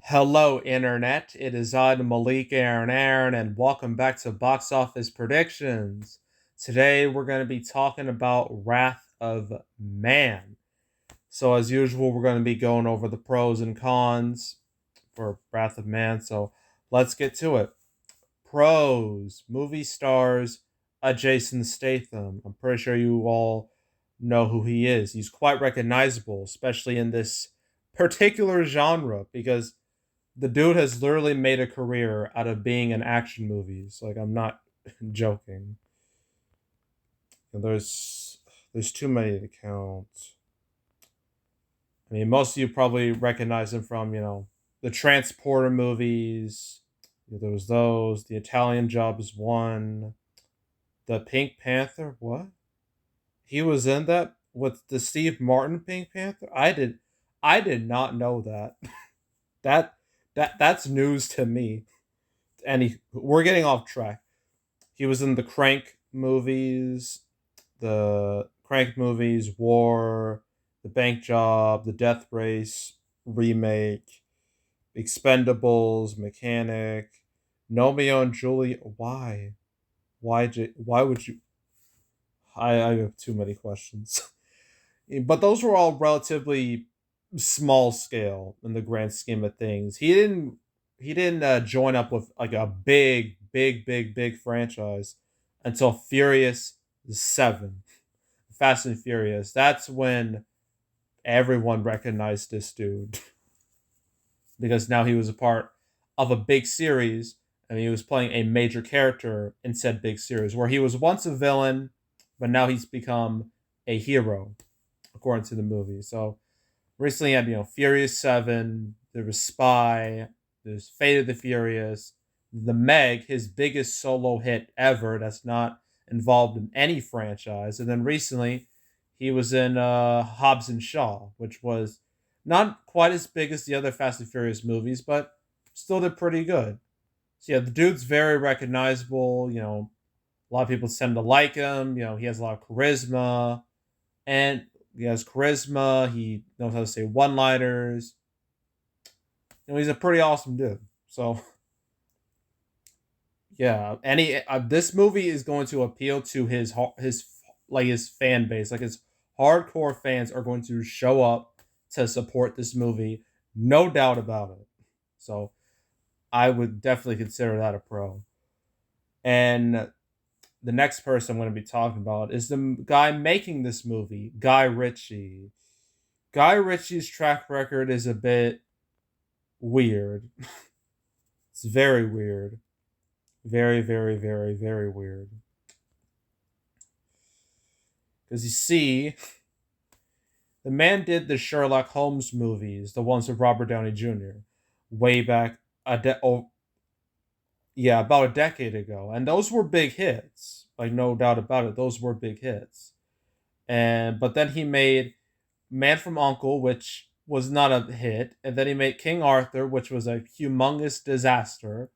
Hello, Internet. It is I, Malik Aaron, and welcome back to Box Office Predictions. Today, we're going to be talking about Wrath of Man. So, as usual, we're going to be going over the pros and cons for Wrath of Man. So, let's get to it. Pros: movie stars Jason Statham. I'm pretty sure you all know who he is. He's quite recognizable, especially in this particular genre, because the dude has literally made a career out of being in action movies. Like, I'm not joking. And there's too many to count. I mean, most of you probably recognize him from the Transporter movies. There was those. The Italian Job is one. The Pink Panther. What? He was in that with the Steve Martin Pink Panther. I did not know that. that that's news to me. And we're getting off track. He was in the Crank movies, War, The Bank Job, The Death Race remake, Expendables, Mechanic, Romeo and Juliet. Why? Why would you? I have too many questions. But those were all relatively small scale in the grand scheme of things. He didn't join up with like a big franchise until Furious 7, Fast and Furious. That's when everyone recognized this dude because now he was a part of a big series and he was playing a major character in said big series where he was once a villain, but now he's become a hero according to the movie. So recently had Furious 7, there was Spy, there's Fate of the Furious, the Meg, his biggest solo hit ever that's not involved in any franchise. And then recently he was in Hobbs and Shaw, which was not quite as big as the other Fast and Furious movies, but still did pretty good. So yeah, the dude's very recognizable. A lot of people tend to like him. He has a lot of charisma, and he has charisma. He knows how to say one-liners. He's a pretty awesome dude. So yeah, any this movie is going to appeal to his fan base. Like his hardcore fans are going to show up to support this movie, no doubt about it. So I would definitely consider that a pro. And the next person I'm going to be talking about is the guy making this movie, Guy Ritchie. Guy Ritchie's track record is a bit weird. It's very weird. Very weird. Because you see, the man did the Sherlock Holmes movies, the ones with Robert Downey Jr., way back about a decade ago. And those were big hits. Like, no doubt about it. Those were big hits. But then he made Man from Uncle, which was not a hit, and then he made King Arthur, which was a humongous disaster.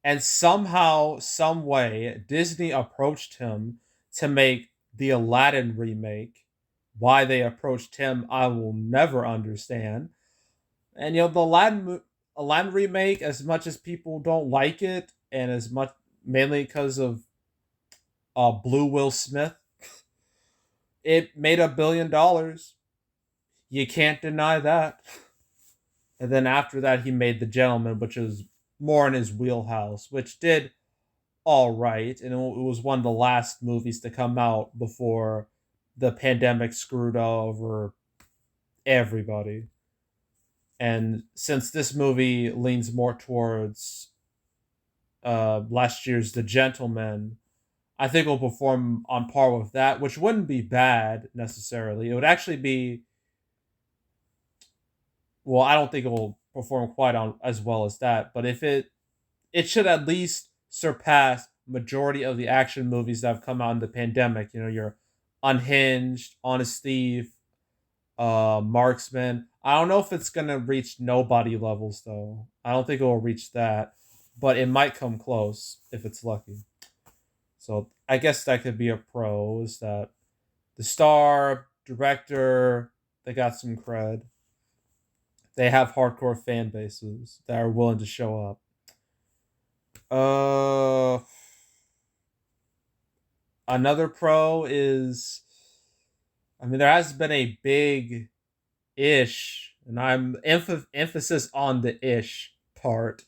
And somehow, some way, Disney approached him to make the Aladdin remake. Why they approached him, I will never understand. And the Aladdin remake, as much as people don't like it, and as much mainly because of Blue Will Smith, it made $1 billion. You can't deny that. And then after that, he made The Gentleman, which is more in his wheelhouse, which did all right. And it was one of the last movies to come out before the pandemic screwed over everybody. And since this movie leans more towards last year's The Gentleman, I think it'll perform on par with that, which wouldn't be bad necessarily. It would actually be, well, I don't think it will perform quite on as well as that, but if it should at least surpass majority of the action movies that have come out in the pandemic. Your Unhinged, Honest Thief, Marksman. I don't know if it's gonna reach Nobody levels though. I don't think it will reach that, but it might come close if it's lucky. So I guess that could be a pro. Is that the star director? They got some cred. They have hardcore fan bases that are willing to show up. Uh, Another pro is, I mean, there has been a big ish, and I'm emphasis on the ish part.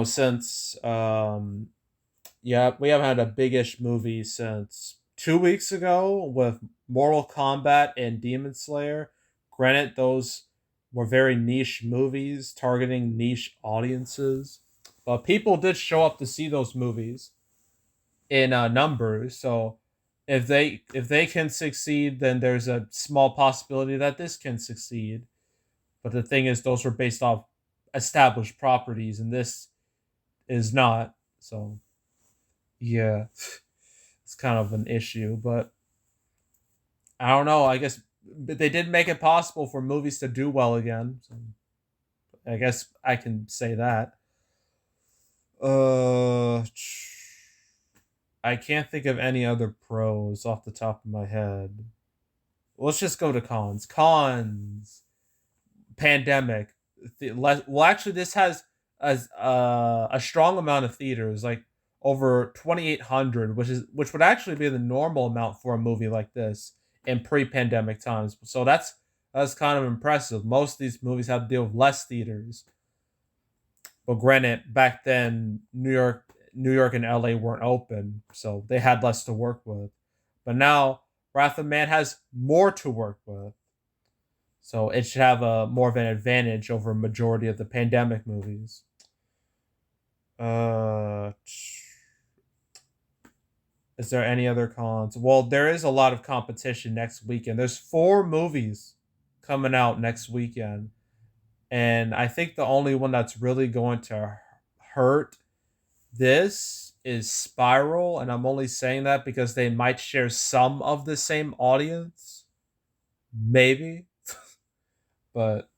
Since yeah, we haven't had a big-ish movie since 2 weeks ago with Mortal Kombat and Demon Slayer. Granted, those were very niche movies targeting niche audiences, but people did show up to see those movies in numbers. So if they can succeed, then there's a small possibility that this can succeed. But the thing is, those were based off established properties, and this is not. So yeah, it's kind of an issue. But I don't know. I guess but they did make it possible for movies to do well again. So I guess I can say that. Uh, I can't think of any other pros off the top of my head. Let's just go to cons. Cons. Pandemic. Well, actually, this has a strong amount of theaters, like over 2,800, which would actually be the normal amount for a movie like this in pre-pandemic times. So that's kind of impressive. Most of these movies have to deal with less theaters. But granted, back then New York and LA weren't open, so they had less to work with. But now Wrath of Man has more to work with. So it should have a more of an advantage over a majority of the pandemic movies. Uh, is there any other cons? Well, there is a lot of competition next weekend. There's 4 movies coming out next weekend, and I think the only one that's really going to hurt this is Spiral, and I'm only saying that because they might share some of the same audience, maybe, but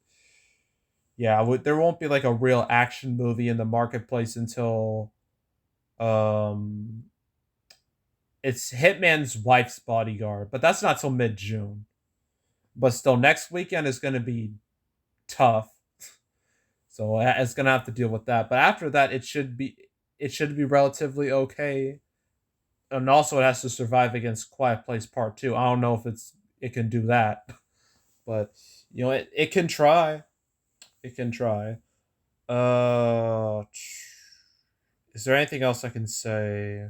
yeah, there won't be like a real action movie in the marketplace until um it's Hitman's Wife's Bodyguard, but that's not till mid June. But still, next weekend is going to be tough, so it's going to have to deal with that. But after that, it should be relatively okay, and also it has to survive against Quiet Place Part Two. I don't know if it can do that, but it can try. It can try. Uh, is there anything else I can say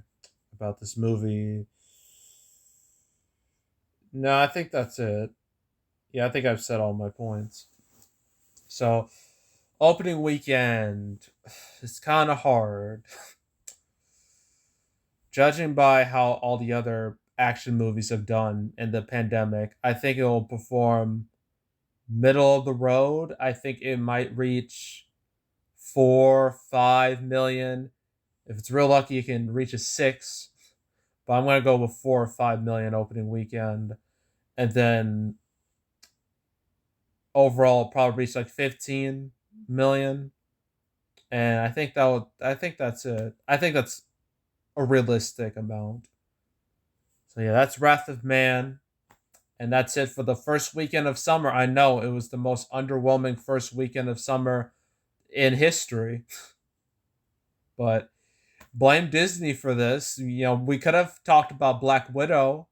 about this movie? No, I think that's it. Yeah, I think I've said all my points. So, opening weekend, it's kind of hard. Judging by how all the other action movies have done in the pandemic, I think it will perform middle of the road. I think it might reach 4, 5 million. If it's real lucky, it can reach a 6. But I'm gonna go with 4 or 5 million opening weekend, and then overall probably reach like 15 million. And I think that's it. I think that's a realistic amount. So yeah, that's Wrath of Man, and that's it for the first weekend of summer. I know it was the most underwhelming first weekend of summer in history, but blame Disney for this. We could have talked about Black Widow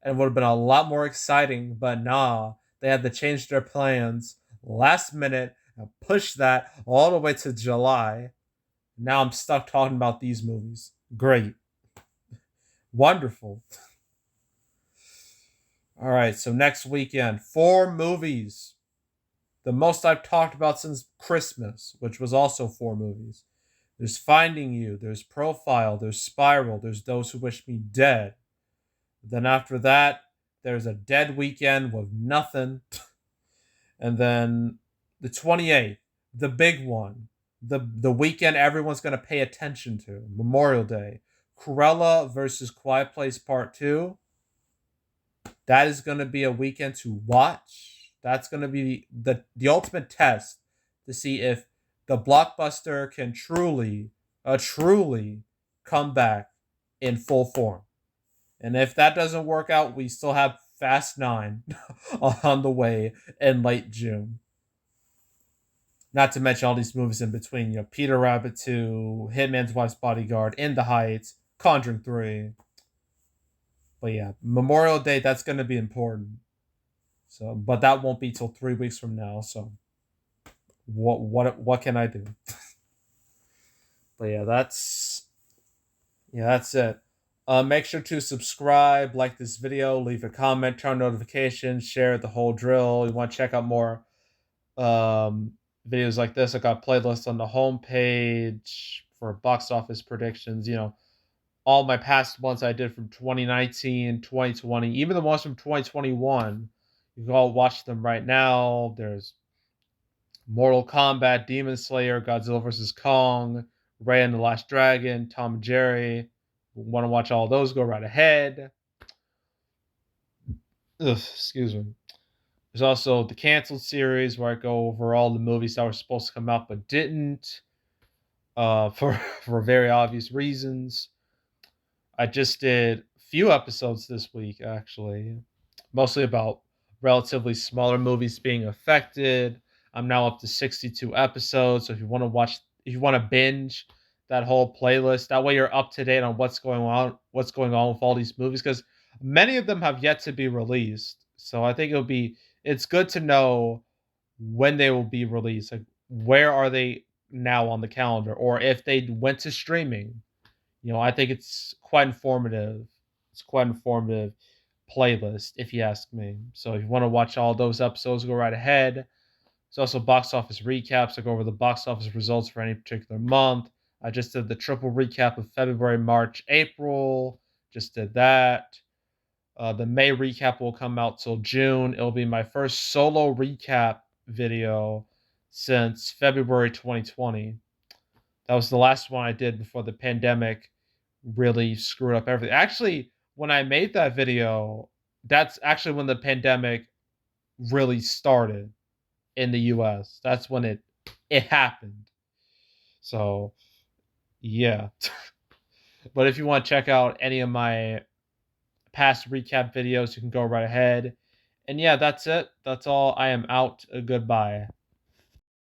and it would have been a lot more exciting, but nah, they had to change their plans last minute and push that all the way to July. Now I'm stuck talking about these movies. Great. Wonderful. All right, so next weekend, 4 movies. The most I've talked about since Christmas, which was also 4 movies. There's Finding You, there's Profile, there's Spiral, there's Those Who Wish Me Dead. Then after that, there's a dead weekend with nothing. And then the 28th, the big one, the weekend everyone's going to pay attention to, Memorial Day. Cruella versus Quiet Place Part 2. That is going to be a weekend to watch. That's going to be the ultimate test to see if the blockbuster can truly come back in full form. And if that doesn't work out, we still have Fast 9 on the way in late June. Not to mention all these movies in between. Peter Rabbit 2, Hitman's Wife's Bodyguard, In the Heights, Conjuring 3. But yeah, Memorial Day, that's going to be important. So, but that won't be till 3 weeks from now. So, what can I do? But yeah, that's it. Make sure to subscribe, like this video, leave a comment, turn on notifications, share the whole drill. You want to check out more um, videos like this? I got playlists on the homepage for box office predictions. All my past ones I did from 2019, 2020, even the ones from 2021. You can all watch them right now. There's Mortal Kombat, Demon Slayer, Godzilla vs. Kong, Ray and the Last Dragon, Tom and Jerry. Want to watch all those? Go right ahead. Ugh, excuse me. There's also the canceled series where I go over all the movies that were supposed to come out but didn't, for for very obvious reasons. I just did a few episodes this week, actually, mostly about relatively smaller movies being affected. I'm now up to 62 episodes. So if you want to binge that whole playlist, that way you're up to date on what's going on with all these movies, because many of them have yet to be released. So I think it's good to know when they will be released. Like, where are they now on the calendar, or if they went to streaming. I think it's quite informative. It's quite informative playlist, if you ask me. So if you want to watch all those episodes, go right ahead. There's also box office recaps. I go over the box office results for any particular month. I just did the triple recap of February, March, April. Just did that. The May recap will come out till June. It'll be my first solo recap video since February 2020. That was the last one I did before the pandemic really screwed up everything. Actually, when I made that video, that's actually when the pandemic really started in the US. That's when it happened. So, yeah. But if you want to check out any of my past recap videos, you can go right ahead. And yeah, that's it. That's all. I am out. Goodbye.